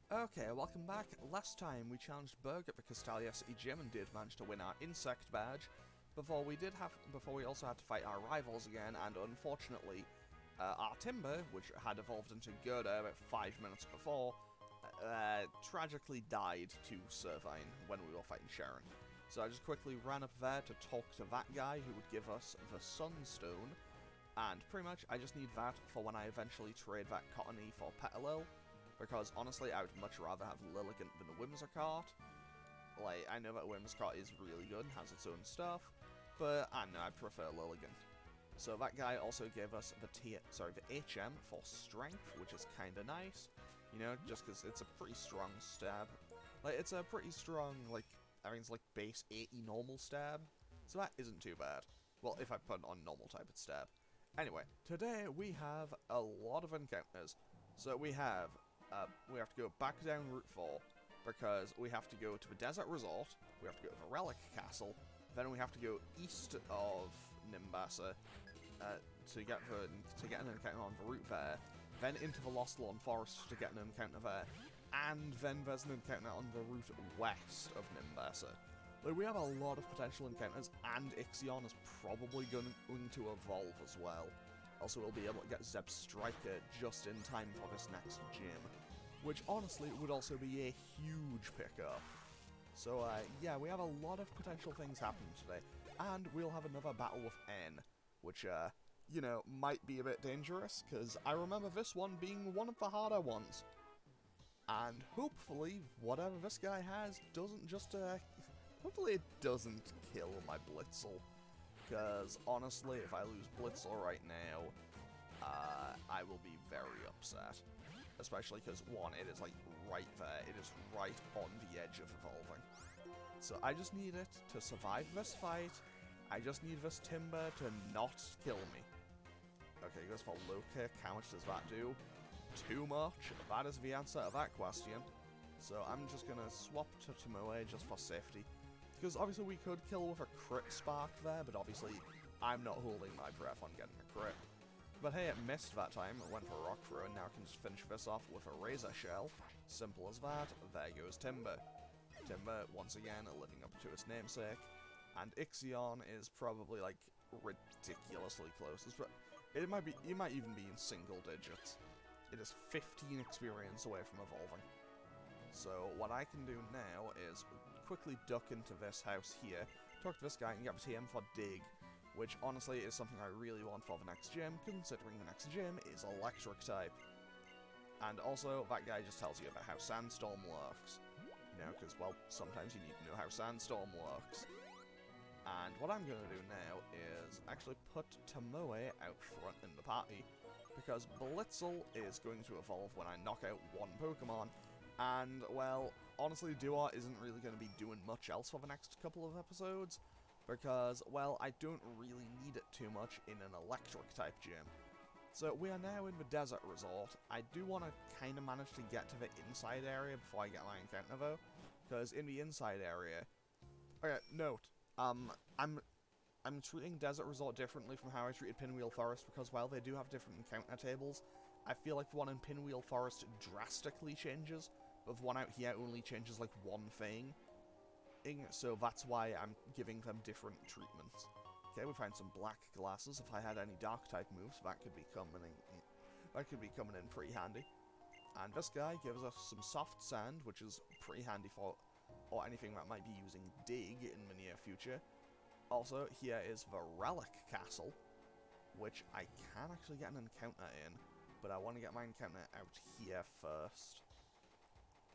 Okay, welcome back. Last time we challenged Berg at the Castalia City Gym and did manage to win our insect badge. Before we also had to fight our rivals again, and unfortunately, our Timber, which had evolved into Gerda about 5 minutes before, tragically died to Servine when we were fighting Sharon. So I just quickly ran up there to talk to that guy who would give us the Sunstone, and pretty much I just need that for when I eventually trade that Cottony for Petalil. Because, honestly, I would much rather have Lilligant than a Whimsicott. Like, I know that Whimsicott is really good and has its own stuff, but I know I prefer Lilligant. So that guy also gave us the HM for Strength, which is kinda nice. You know, just because it's a pretty strong stab. Like, it's a pretty strong, like, I mean, it's like base 80 normal stab. So that isn't too bad. Well, if I put it on normal type, it's stab. Anyway, today we have a lot of encounters. So we have to go back down Route 4, because we have to go to the Desert Resort, we have to go to the Relic Castle, then we have to go east of Nimbasa to get an encounter on the route there, then into the Lost Lawn Forest to get an encounter there, and then there's an encounter on the route west of Nimbasa. Like, we have a lot of potential encounters, and Ixion is probably going to evolve as well. Also, we'll be able to get Zeb Striker just in time for this next gym, which honestly would also be a huge pickup. So yeah, we have a lot of potential things happening today, and we'll have another battle with N, which, you know, might be a bit dangerous, because I remember this one being one of the harder ones. And hopefully, whatever this guy has doesn't just, hopefully it doesn't kill my Blitzel. Because, honestly, if I lose Blitzel right now, I will be very upset. Especially because, one, it is, like, right there. It is right on the edge of evolving. So I just need it to survive this fight. I just need this Timber to not kill me. Okay, he goes for low kick. How much does that do? Too much. That is the answer to that question. So I'm just going to swap to Tomoe just for safety. Because obviously we could kill with a crit spark there, but obviously I'm not holding my breath on getting a crit. But hey, it missed that time, it went for a rock throw, and now I can just finish this off with a razor shell. Simple as that. There goes Timber. Timber, once again, living up to its namesake. And Ixion is probably, like, ridiculously close. It might even be in single digits. It is 15 experience away from evolving. So what I can do now is quickly duck into this house here, talk to this guy and get the TM for Dig, which honestly is something I really want for the next gym, considering the next gym is electric type. And also, that guy just tells you about how Sandstorm works. You know, because, well, sometimes you need to know how Sandstorm works. And what I'm going to do now is actually put Tomoe out front in the party, because Blitzel is going to evolve when I knock out one Pokemon. And, well, honestly, Duar isn't really going to be doing much else for the next couple of episodes, because, well, I don't really need it too much in an electric-type gym. So we are now in the Desert Resort. I do want to kind of manage to get to the inside area before I get my encounter, though, because in the inside area... Okay, note, I'm treating Desert Resort differently from how I treated Pinwheel Forest, because while they do have different encounter tables, I feel like the one in Pinwheel Forest drastically changes, but the one out here only changes like one thing. So that's why I'm giving them different treatments. Okay, we find some black glasses. If I had any dark type moves, that could be coming in pretty handy. And this guy gives us some soft sand, which is pretty handy for or anything that might be using Dig in the near future. Also, here is the Relic Castle, which I can actually get an encounter in, but I want to get my encounter out here first.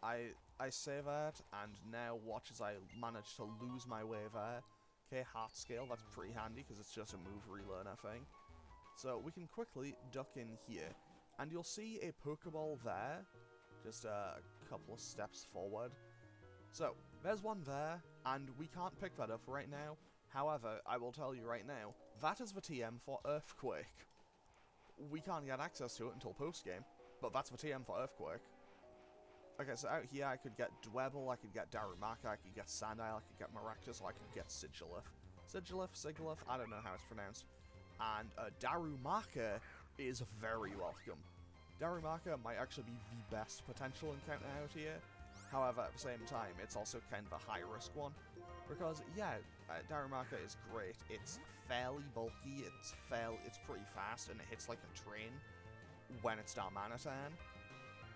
I say that, and now watch as I manage to lose my way there. Okay, Heart Scale, that's pretty handy, because it's just a move relearner thing. So we can quickly duck in here, and you'll see a Pokeball there, just a couple of steps forward. So, there's one there, and we can't pick that up right now. However, I will tell you right now, that is the TM for Earthquake. We can't get access to it until post-game, but that's the TM for Earthquake. Okay, so out here I could get Dwebble, I could get Darumaka, I could get Sandile, I could get Maractus, or I could get Sigilif. Sigilif, I don't know how it's pronounced. And Darumaka is very welcome. Darumaka might actually be the best potential encounter out here. However, at the same time, it's also kind of a high-risk one. Because, yeah, Darumaka is great. It's fairly bulky, it's pretty fast, and it hits like a train when it's Darmanitan.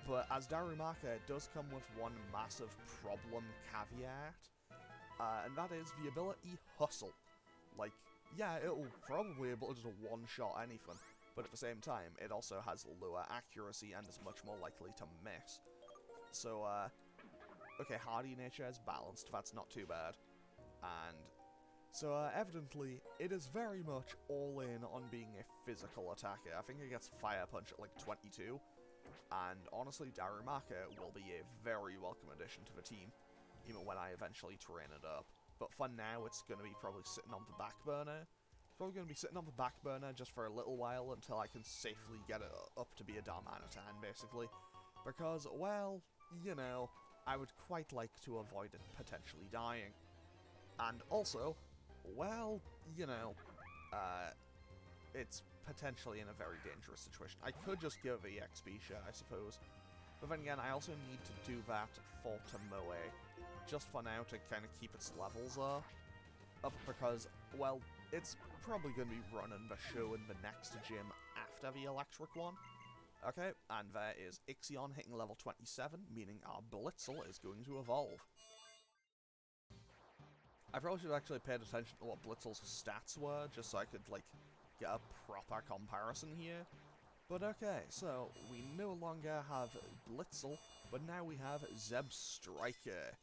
But as Darumaka, it does come with one massive problem caveat, and that is the ability Hustle. Like, yeah, it'll probably be able to just one-shot anything, but at the same time, it also has lower accuracy and is much more likely to miss. So, okay, hardy nature is balanced, that's not too bad. And so, evidently, it is very much all in on being a physical attacker. I think it gets Fire Punch at like 22, and honestly, Darumaka will be a very welcome addition to the team, even when I eventually train it up. But for now, it's going to be probably sitting on the back burner. It's probably going to be sitting on the back burner just for a little while until I can safely get it up to be a Darmanitan, basically. Because, well, you know, I would quite like to avoid it potentially dying. And also, well, you know, it's potentially in a very dangerous situation. I could just give it EXP share, I suppose. But then again, I also need to do that for Tomoe, just for now to kind of keep its levels up, because, well, it's probably going to be running the show in the next gym after the electric one. Okay, and there is Ixion hitting level 27, meaning our Blitzel is going to evolve. I probably should have actually paid attention to what Blitzel's stats were, just so I could, like, get a proper comparison here. But okay, so we no longer have Blitzel, but now we have Zebstrika,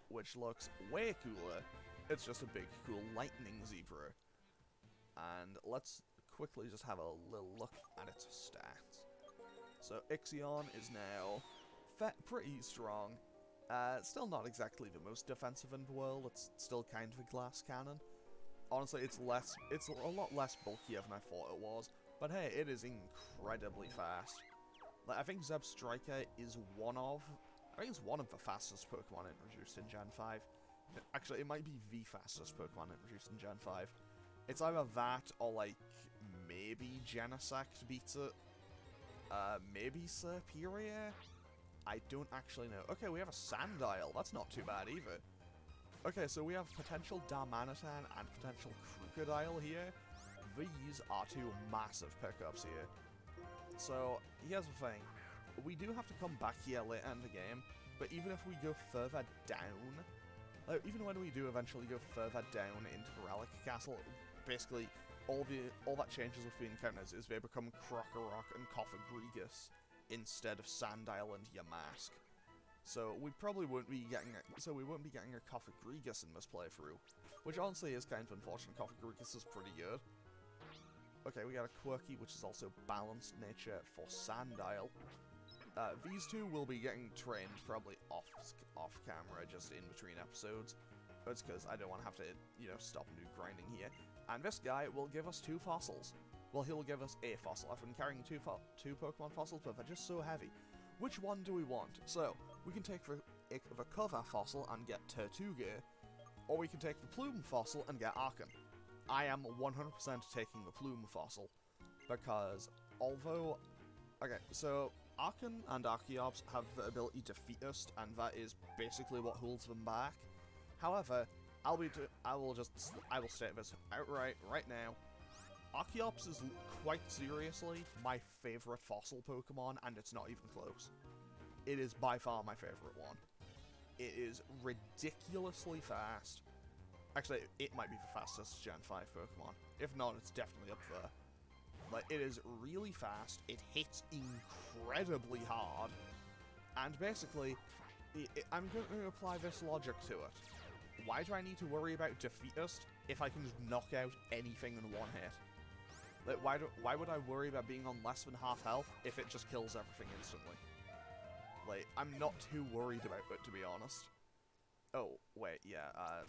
which looks way cooler. It's just a big, cool lightning zebra. And let's quickly just have a little look at its stats. So Ixion is now pretty strong. Still not exactly the most defensive in the world. It's still kind of a glass cannon. Honestly, it's a lot less bulkier than I thought it was. But hey, it is incredibly fast. Like, I think Zebstrika is one of the fastest Pokemon introduced in Gen 5. Actually, it might be the fastest Pokemon introduced in Gen 5. It's either that or, like, maybe Genesect beats it. Maybe Serperior? I don't actually know. Okay, we have a Sandile. That's not too bad either. Okay, so we have potential Darmanitan and potential Crocodile here. These are two massive pickups here. So, here's the thing. We do have to come back here later in the game, but even if we go further down, even when we do eventually go further down into the Relic Castle, basically, all that changes with the encounters is they become Krokorok and Cofagrigus instead of Sandile and Yamask. So we probably won't be getting a Cofagrigus in this playthrough, which honestly is kind of unfortunate. Cofagrigus is pretty good. Okay, we got a Quirky, which is also balanced nature for Sandile. These two will be getting trained probably off camera, just in between episodes. It's because I don't want to have to, you know, stop and do grinding here. And this guy will give us 2 fossils. Well, he'll give us a fossil. I've been carrying two Pokemon fossils, but they're just so heavy. Which one do we want? So, we can take the Cover fossil and get Tertugia, or we can take the Plume fossil and get Archon. I am 100% taking the Plume fossil, because although... Okay, so Archon and Archeops have the ability to Defeatist, and that is basically what holds them back. However, I will state this outright right now. Archeops is quite seriously my favorite fossil Pokemon, and it's not even close. It is by far my favorite one. It is ridiculously fast. Actually, it might be the fastest Gen 5 Pokemon. If not, it's definitely up there. Like, it is really fast, it hits incredibly hard, and basically, I'm going to apply this logic to it. Why do I need to worry about Defeatist if I can just knock out anything in one hit? Like, why would I worry about being on less than half health if it just kills everything instantly? Like, I'm not too worried about it, to be honest. Oh, wait, yeah,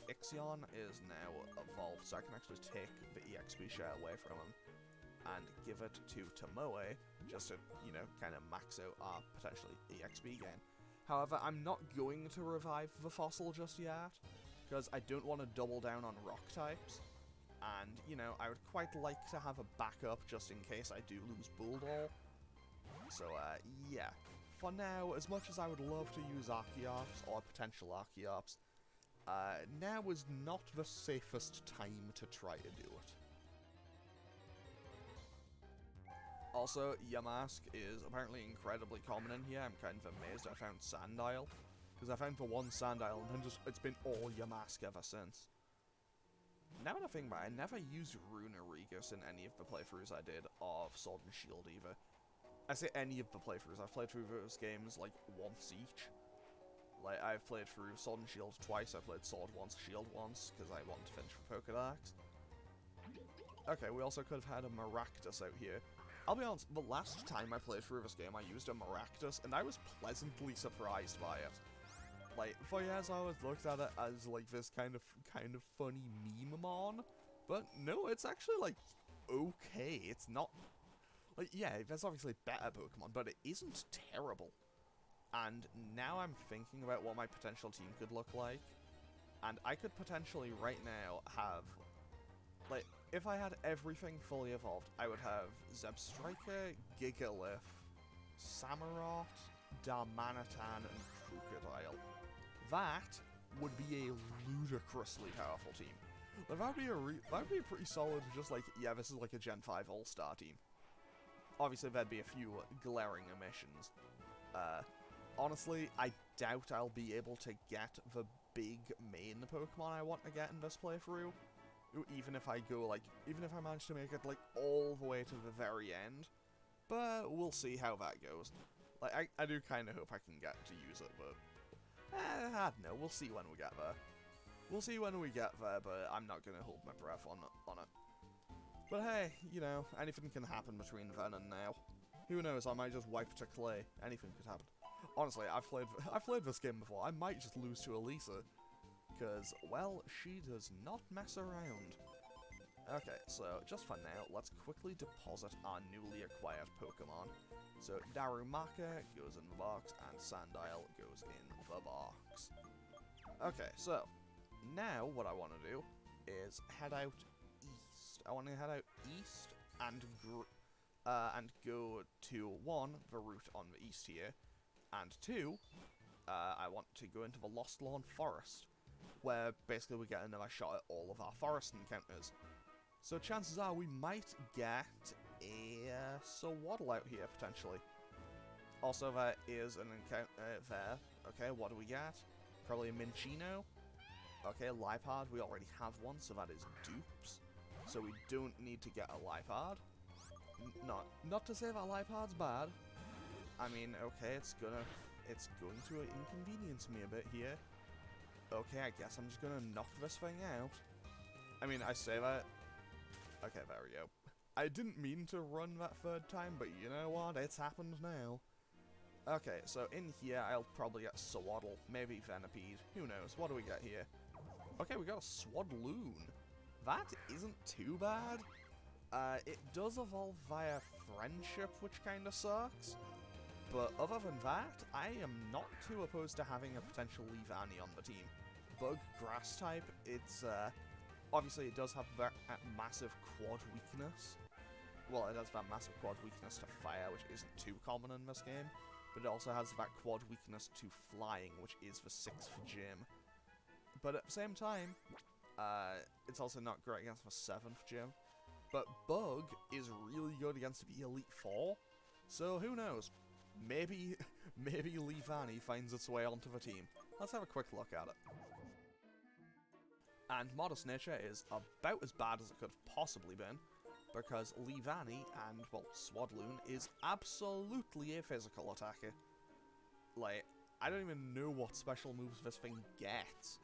Ixion is now evolved, so I can actually take the EXP share away from him and give it to Tomoe, just to, you know, kind of max out our potentially EXP gain. However, I'm not going to revive the fossil just yet, because I don't want to double down on rock types, and, you know, I would quite like to have a backup just in case I do lose Bulldog. So, yeah. For now, as much as I would love to use Archeops, or potential Archeops, now is not the safest time to try to do it. Also, Yamask is apparently incredibly common in here. I'm kind of amazed I found Sandile, because I found the one Sandile and then it's been all Yamask ever since. Now that I think about it, I never used Runarigus in any of the playthroughs I did of Sword and Shield either. I say any of the playthroughs. I've played through those games like once each. Like, I've played through Sword and Shield twice, I played Sword once, Shield once, because I wanted to finish the Pokedex. Okay, we also could have had a Maractus out here. I'll be honest, the last time I played through this game, I used a Maractus, and I was pleasantly surprised by it. Like, for years I always looked at it as, like, this kind of funny meme mon, but no, it's actually, like, okay. It's not, like, yeah, there's obviously better Pokemon, but it isn't terrible. And now I'm thinking about what my potential team could look like, and I could potentially right now have, like, if I had everything fully evolved, I would have Zebstrika, Gigalith, Samurott, Darmanitan, and Crocodile. That would be a ludicrously powerful team. Like, that'd be a pretty solid, just like, yeah, this is like a Gen 5 All-Star team. Obviously, there'd be a few glaring omissions. Honestly, I doubt I'll be able to get the big main Pokemon I want to get in this playthrough. Even if I manage to make it, like, all the way to the very end. But we'll see how that goes. Like, I do kind of hope I can get to use it, but I don't know, we'll see when we get there. We'll see when we get there, but I'm not going to hold my breath on it. But hey, you know, anything can happen between then and now. Who knows, I might just wipe to clay. Anything could happen. Honestly, I've played this game before. I might just lose to Elisa. Because, well, she does not mess around. Okay, so just for now, let's quickly deposit our newly acquired Pokemon. So Darumaka goes in the box, and Sandile goes in the box. Okay, so now what I want to do is head out east. I want to head out east and go to, 1, the route on the east here, and 2, I want to go into the Lost Lawn Forest, where basically we get another shot at all of our forest encounters. So chances are we might get a Sawaddle out here, potentially. Also, there is an encounter there. Okay, what do we get? Probably a Minccino. Okay, Liepard, we already have one, so that is dupes. So we don't need to get a Liepard. Not to say that Liepard's bad. I mean, okay, it's going to inconvenience me a bit here. Okay, I guess I'm just gonna knock this thing out. I mean, I say that. Okay, there we go. I didn't mean to run that third time, but you know what? It's happened now. Okay, so in here, I'll probably get Sawaddle, maybe Venipede. Who knows? What do we get here? Okay, we got a Swadloon. That isn't too bad. It does evolve via friendship, which kinda sucks. But other than that, I am not too opposed to having a potential Leavanny on the team. Bug Grass type, it's, obviously it does have that massive quad weakness. Well, it has that massive quad weakness to fire, which isn't too common in this game. But it also has that quad weakness to flying, which is the 6th gym. But at the same time, it's also not great against the 7th gym. But Bug is really good against the Elite 4, so who knows? Maybe Leavanny finds its way onto the team. Let's have a quick look at it. And Modest Nature is about as bad as it could have possibly been, because Leavanny and, well, Swadloon is absolutely a physical attacker. Like, I don't even know what special moves this thing gets.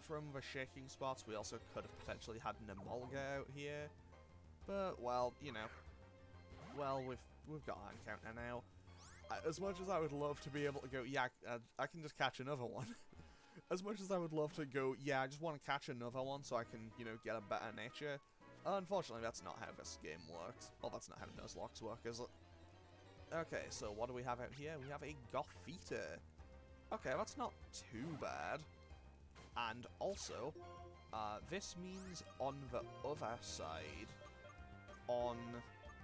From the shaking spots, we also could have potentially had Nemolga out here, but, well, you know, well, we've got our encounter now. As much as I would love to be able to go, yeah, I can just catch another one. As much as I would love to go, yeah, I just want to catch another one so I can, you know, get a better nature. Unfortunately, that's not how this game works. Well, that's not how Nuzlocke work, is it? Okay, so what do we have out here? We have a Gothita. Okay, that's not too bad. And also, this means on the other side, on,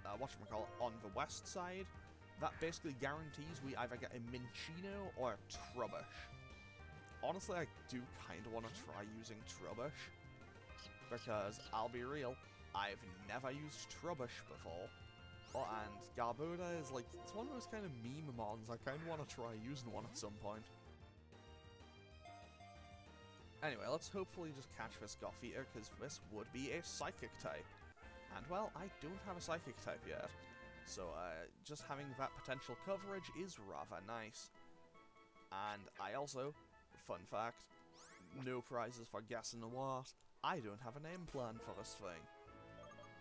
on the west side, that basically guarantees we either get a Minccino or a Trubbish. Honestly, I do kind of want to try using Trubbish, because I'll be real, I've never used Trubbish before. Oh, and Garboda is like, it's one of those kind of meme mons, I kind of want to try using one at some point. Anyway, let's hopefully just catch this Gothita, because this would be a Psychic type. And well, I don't have a Psychic type yet, so just having that potential coverage is rather nice. And I also, fun fact, no prizes for guessing what, I don't have a name plan for this thing.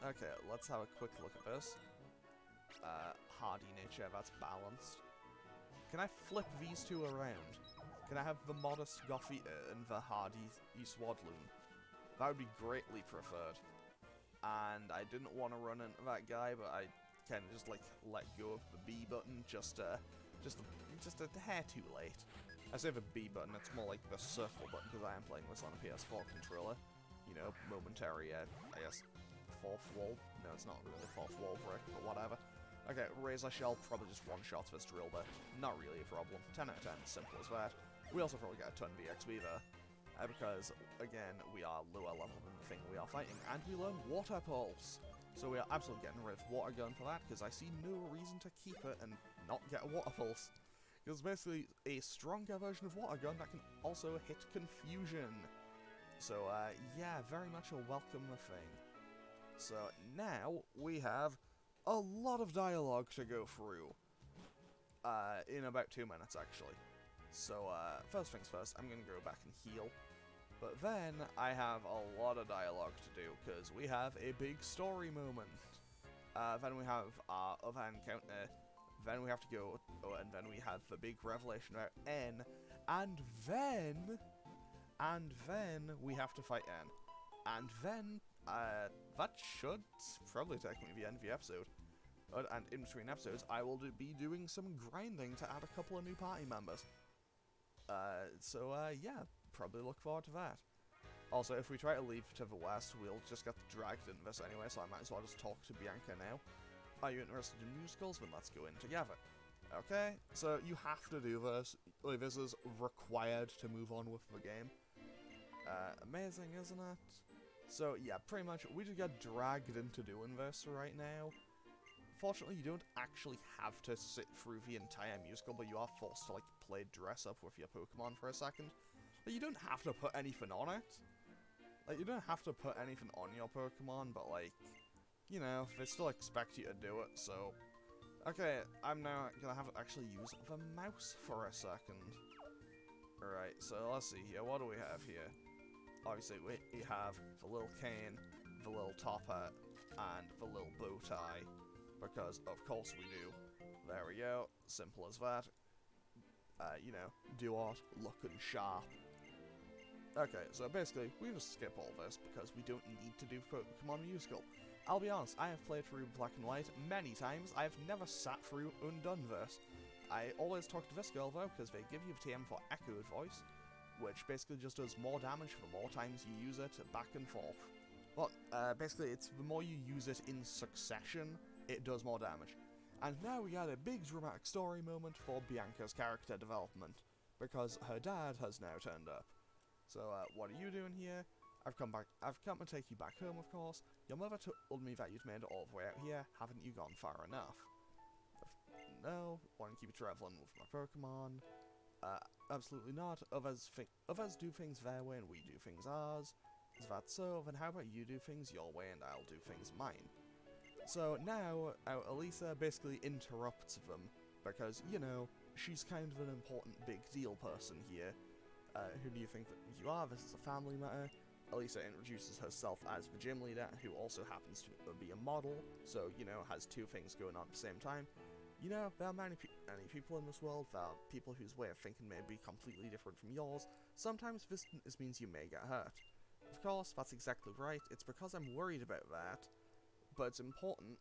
Okay, let's have a quick look at this. Hardy nature, that's balanced. Can I flip these two around? Can I have the modest Gothita and the hardy Swadloon? That would be greatly preferred. And I didn't want to run into that guy, but I kind of just like let go of the B button just a hair too late. I say the B button, it's more like the circle button because I am playing this on a PS4 controller. You know, momentary, I guess, fourth wall. No, it's not really fourth wall brick, but whatever. Okay, Razor Shell probably just one-shots this drill bit. Not really a problem. 10 out of 10, simple as that. We also probably get a ton of BXB there. Because, again, we are lower level than the thing we are fighting, and we learn Water Pulse. So we are absolutely getting rid of Water Gun for that, because I see no reason to keep it and not get a Water Pulse. Because basically a stronger version of Water Gun that can also hit Confusion. So, yeah, very much a welcome thing. So, now we have a lot of dialogue to go through. In about 2 minutes, actually. So, first things first, I'm gonna go back and heal. But then, I have a lot of dialogue to do, because we have a big story moment. Then we have our other encounter, then we have to go, and then we have the big revelation about N, and then we have to fight N. And then, that should probably take me to the end of the episode. And in between episodes, I will be doing some grinding to add a couple of new party members. Yeah, probably look forward to that. Also, if we try to leave to the west, we'll just get dragged into this anyway, so I might as well just talk to Bianca now. Are you interested in musicals? Then let's go in together. Okay, so you have to do this. Like, this is required to move on with the game. Amazing, isn't it? So, yeah, pretty much, we just get dragged into doing this right now. Fortunately, you don't actually have to sit through the entire musical, but you are forced to, like, play dress up with your Pokemon for a second. But you don't have to put anything on it. Like, you don't have to put anything on your Pokemon, but, like, you know, they still expect you to do it, so... Okay, I'm now gonna have to actually use the mouse for a second. Alright, so let's see here, what do we have here? Obviously, we have the little cane, the little top hat, and the little bow tie. Because, of course we do. There we go. Simple as that. You know, do what? Looking sharp. Okay, so basically, we just skip all this because we don't need to do Pokemon Musical. I'll be honest, I have played through Black and White many times. I have never sat through undone this. I always talk to this girl, though, because they give you the TM for Echoed Voice, which basically just does more damage the more times you use it back and forth. But, basically, it's the more you use it in succession, it does more damage. And now we got a big dramatic story moment for Bianca's character development, because her dad has now turned up. So, what are you doing here? I've come to take you back home, of course. Your mother told me that you'd made it all the way out here. Haven't you gone far enough? No, want to keep traveling with my Pokemon? Absolutely not. Others do things their way and we do things ours. Is that so? Then how about you do things your way and I'll do things mine? So now, Elisa basically interrupts them, because, you know, she's kind of an important big deal person here. Who do you think that you are? This is a family matter. Elisa introduces herself as the gym leader, who also happens to be a model, so, you know, has two things going on at the same time. You know, there are many people in this world, there are people whose way of thinking may be completely different from yours. Sometimes this means you may get hurt. Of course, that's exactly right, it's because I'm worried about that. But it's important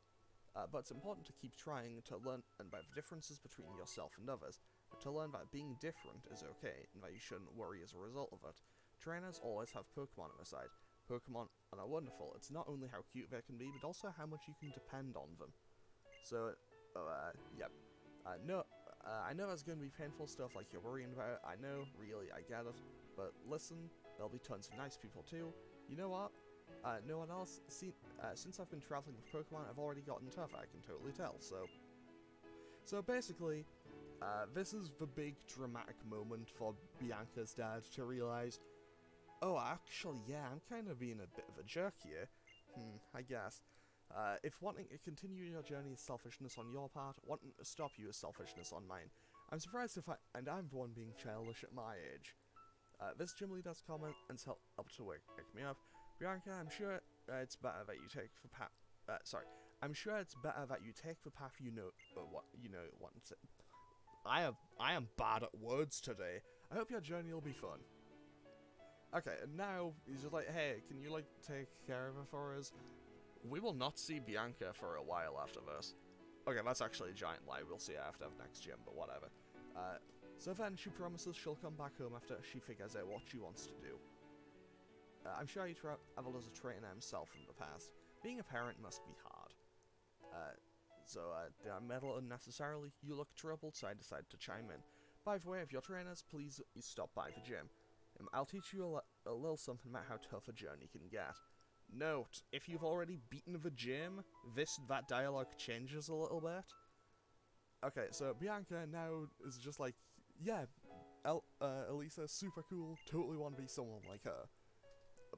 to keep trying to learn about the differences between yourself and others, to learn that being different is okay, and that you shouldn't worry as a result of it. Trainers always have Pokemon on their side. Pokemon are wonderful. It's not only how cute they can be, but also how much you can depend on them. So, yep. No, I know there's gonna be painful stuff like you're worrying about. I know, really, I get it. But listen, there'll be tons of nice people too. You know what? No one else. Since I've been traveling with Pokemon, I've already gotten tougher. I can totally tell. So basically, this is the big dramatic moment for Bianca's dad to realize, oh, actually, yeah, I'm kind of being a bit of a jerk here. I guess. If wanting to continue your journey is selfishness on your part, wanting to stop you is selfishness on mine. I'm surprised and I'm the one being childish at my age. This gym leader's comment and helped to wake me up. Bianca, I'm sure it's better that you take the path. I'm sure it's better that you take the path you know once. I am bad at words today. I hope your journey will be fun. Okay, and now he's just like, hey, can you like take care of her for us? We will not see Bianca for a while after this. Okay, that's actually a giant lie. We'll see her after the next gym, but whatever. So then she promises she'll come back home after she figures out what she wants to do. I'm sure he traveled as a trainer himself in the past. Being a parent must be hard. Did I meddle unnecessarily? You look troubled, so I decided to chime in. By the way, if you're trainers, please stop by the gym. I'll teach you a little something about how tough a journey can get. Note, if you've already beaten the gym, that dialogue changes a little bit. Okay, so Bianca now is just like, yeah, Elisa, super cool, totally want to be someone like her.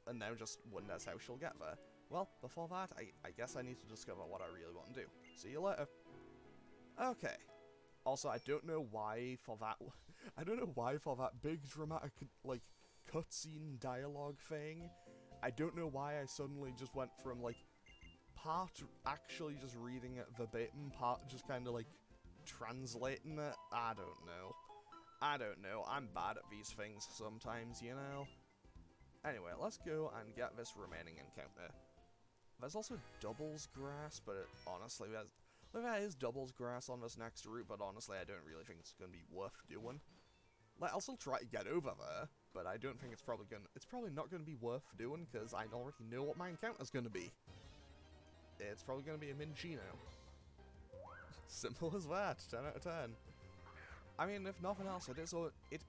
And now just wonders how she'll get there. Well, before that, I guess I need to discover what I really want to do. See you later. Okay. Also, I don't know why for that big dramatic, like, cutscene dialogue thing, I don't know why I suddenly just went from, like, part actually just reading it verbatim, part just kind of, like, translating it. I don't know. I'm bad at these things sometimes, you know? Anyway, let's go and get this remaining encounter. There's also Doubles Grass, but honestly, there is Doubles Grass on this next route, but honestly, I don't really think it's going to be worth doing. Like, I'll still try to get over there, but I don't think it's probably not going to be worth doing, because I already know what my encounter's going to be. It's probably going to be a Minchino. Simple as that, 10 out of 10. I mean, if nothing else, it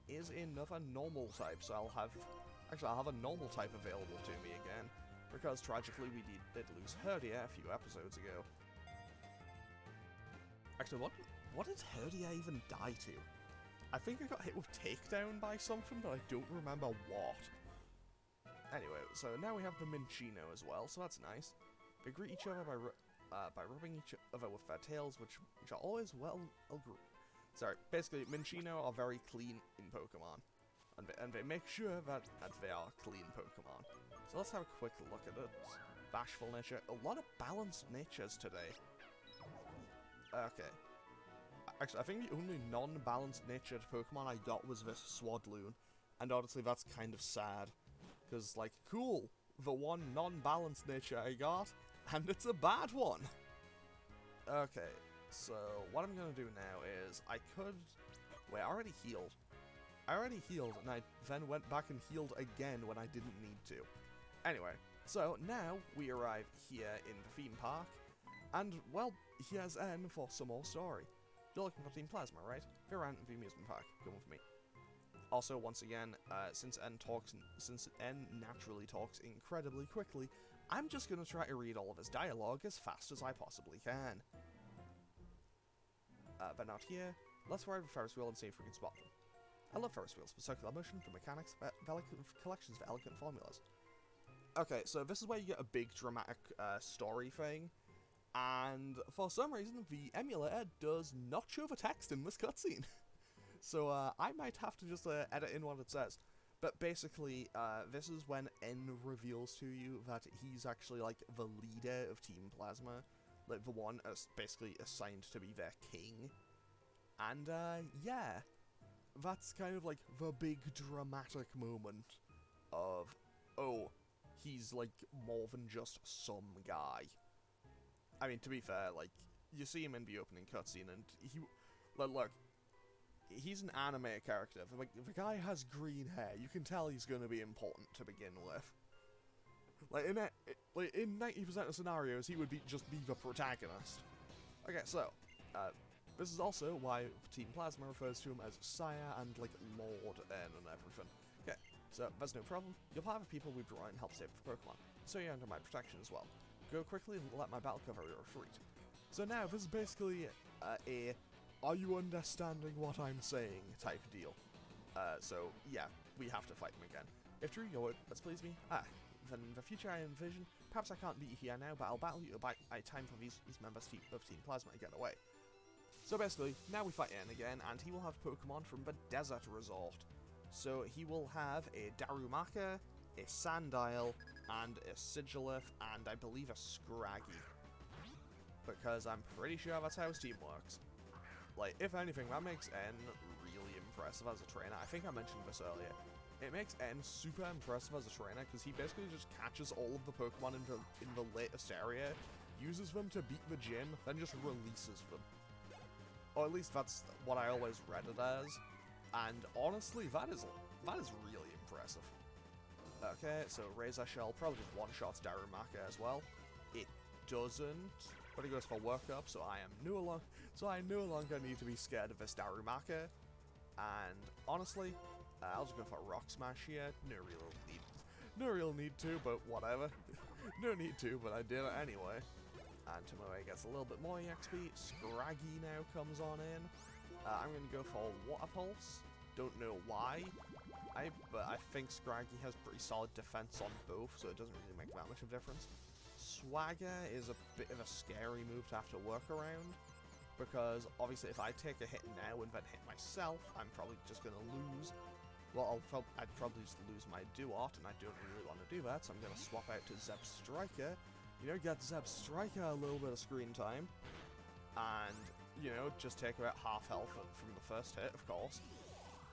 is another normal type, so I'll have a normal type available to me again, because tragically we did lose Herdia a few episodes ago. Actually, what did Herdia even die to? I think I got hit with Takedown by something, but I don't remember what. Anyway, so now we have the Minchino as well, so that's nice. They greet each other by rubbing each other with their tails, which are always basically, Minchino are very clean in Pokemon. And they make sure that they are clean Pokemon. So let's have a quick look at it. Bashful nature. A lot of balanced natures today. Okay. Actually, I think the only non-balanced natured Pokemon I got was this Swadloon. And honestly, that's kind of sad. Because, like, cool. The one non-balanced nature I got, and it's a bad one. Okay. So, what I'm going to do now is, wait, I already healed. And I then went back and healed again when I didn't need to. Anyway, so now we arrive here in the theme park, and, well, here's N for some more story. You're looking for Team Plasma, right? Go around the amusement park. Come with me. Also, once again, since N naturally talks incredibly quickly, I'm just going to try to read all of his dialogue as fast as I possibly can. But not here. Let's ride the Ferris wheel and see if we can spot them. I love Ferris wheels for circular motion, for mechanics, collections of elegant formulas. Okay, so this is where you get a big dramatic story thing, and for some reason the emulator does not show the text in this cutscene. So I might have to just edit in what it says. But basically, this is when N reveals to you that he's actually like the leader of Team Plasma, like the one basically assigned to be their king. And yeah. That's kind of like the big dramatic moment of, oh, he's like more than just some guy. I mean, to be fair, like, you see him in the opening cutscene and look, he's an anime character. The guy has green hair. You can tell he's going to be important to begin with. Like, in 90% of scenarios, he would just be the protagonist. Okay, so, This is also why Team Plasma refers to him as Sire and, like, Lord and everything. Okay, so there's no problem. You'll have people we draw and help save the Pokemon, so you're under my protection as well. Go quickly and let my battle cover your retreat. So now, this is basically a are you understanding what I'm saying type deal. So, yeah, we have to fight him again. If true, your word has pleased me. Then in the future I envision, perhaps I can't beat you here now, but I'll battle you by time for these members of Team Plasma to get away. So basically, now we fight Ian again, and he will have Pokemon from the Desert Resort. So he will have a Darumaka, a Sandile, and a Sigilif, and I believe a Scraggy. Because I'm pretty sure that's how his team works. Like, if anything, that makes N really impressive as a trainer. I think I mentioned this earlier. It makes N super impressive as a trainer, because he basically just catches all of the Pokemon in the latest area, uses them to beat the gym, then just releases them. Or at least that's what I always read it as. And honestly, that is really impressive. Okay, so Razor Shell probably just one-shots Darumaka as well. It doesn't, but it goes for workup, so I no longer need to be scared of this Darumaka. And honestly, I'll just go for Rock Smash here. No real need to, but whatever. No need to, but I did it anyway. And Tomoe gets a little bit more EXP. Scraggy now comes on in. I'm going to go for Water Pulse. Don't know why. But I think Scraggy has pretty solid defense on both, so it doesn't really make that much of a difference. Swagger is a bit of a scary move to have to work around, because obviously if I take a hit now and then hit myself, I'm probably just going to lose. Well, I'd probably just lose my Duart, and I don't really want to do that, so I'm going to swap out to Zeb Striker. You know, get Zeb Striker a little bit of screen time, and, you know, just take about half health from the first hit, of course.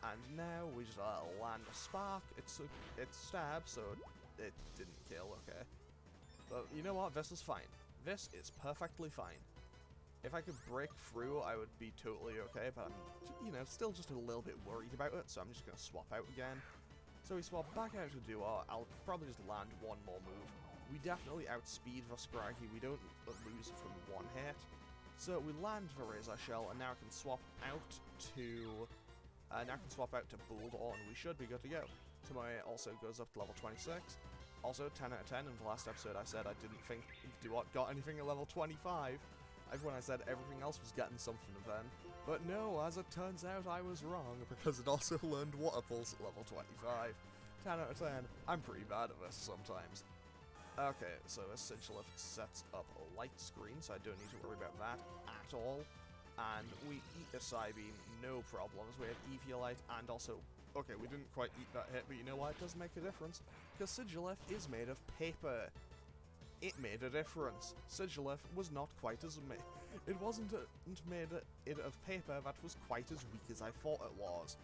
And now we just land a Spark. It's stab, so it didn't kill, okay. But you know what? This is fine. This is perfectly fine. If I could break through, I would be totally okay, but I'm, you know, still just a little bit worried about it, so I'm just going to swap out again. So we swap back out to Duart. I'll probably just land one more move. We definitely outspeed the Scraggy. We don't lose from one hit. So we land the Razor Shell, and now I can swap out to Bulldor, and we should be good to go. Tomoe also goes up to level 26. Also, 10 out of 10. In the last episode, I said I didn't think Duart got anything at level 25. When I said everything else was getting something then. But no, as it turns out, I was wrong, because it also learned Water Pulse at level 25. 10 out of 10. I'm pretty bad at this sometimes. Okay, so a Sigilif sets up a light screen, so I don't need to worry about that at all. And we eat a Psybeam, no problems. We have Eviolite, and also, okay, we didn't quite eat that hit, but you know what? It does make a difference, because Sigilif is made of paper. It made a difference. Sigilif was not quite as it wasn't made it of paper that was quite as weak as I thought it was.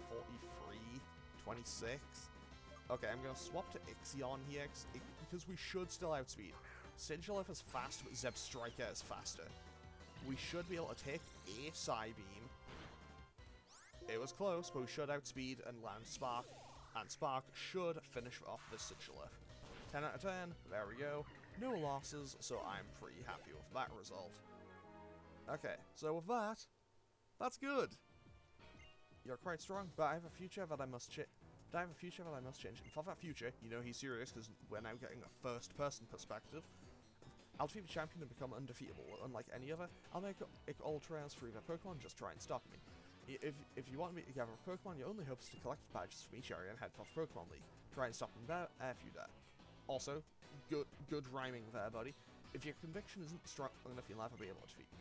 43, 26. Okay, I'm gonna swap to Ixion here because we should still outspeed. Sigilif is fast, but Zeb Striker is faster. We should be able to take a Psybeam. It was close, but we should outspeed and land Spark. And Spark should finish off the Sigilif. 10 out of 10, there we go. No losses, so I'm pretty happy with that result. Okay, so with that, that's good. You're quite strong, but I have a future that I must change. And for that future, you know he's serious, because we're now getting a first-person perspective. I'll defeat the champion and become undefeatable. Unlike any other, I'll make all trails through their Pokemon, just try and stop me. If you want me to gather a Pokemon, your only hope is to collect badges from each area and head for the Pokemon League. Try and stop them there if you dare. Also, good rhyming there, buddy. If your conviction isn't strong enough, you'll never be able to defeat me.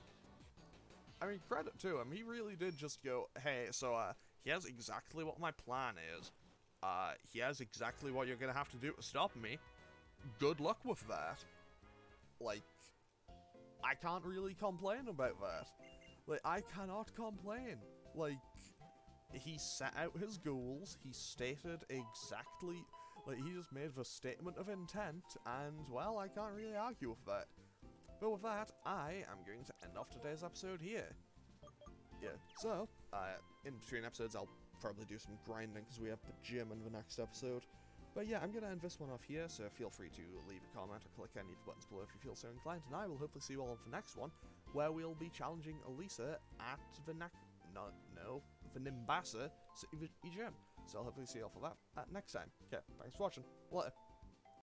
I mean, credit to him. He really did just go, hey, so, here's exactly what my plan is. Here's exactly what you're gonna have to do to stop me. Good luck with that. Like, I can't really complain about that. Like, I cannot complain. Like, he set out his goals, he stated exactly, like, he just made the statement of intent, and, well, I can't really argue with that. But with that, I am going to end off today's episode here. Yeah, so, in between episodes, I'll probably do some grinding, because we have the gym in the next episode. But yeah, I'm going to end this one off here, so feel free to leave a comment or click any of the buttons below if you feel so inclined, and I will hopefully see you all on the next one, where we'll be challenging Elisa at the the Nimbasa City gym. So I'll hopefully see you all for that next time. Okay, thanks for watching. Later.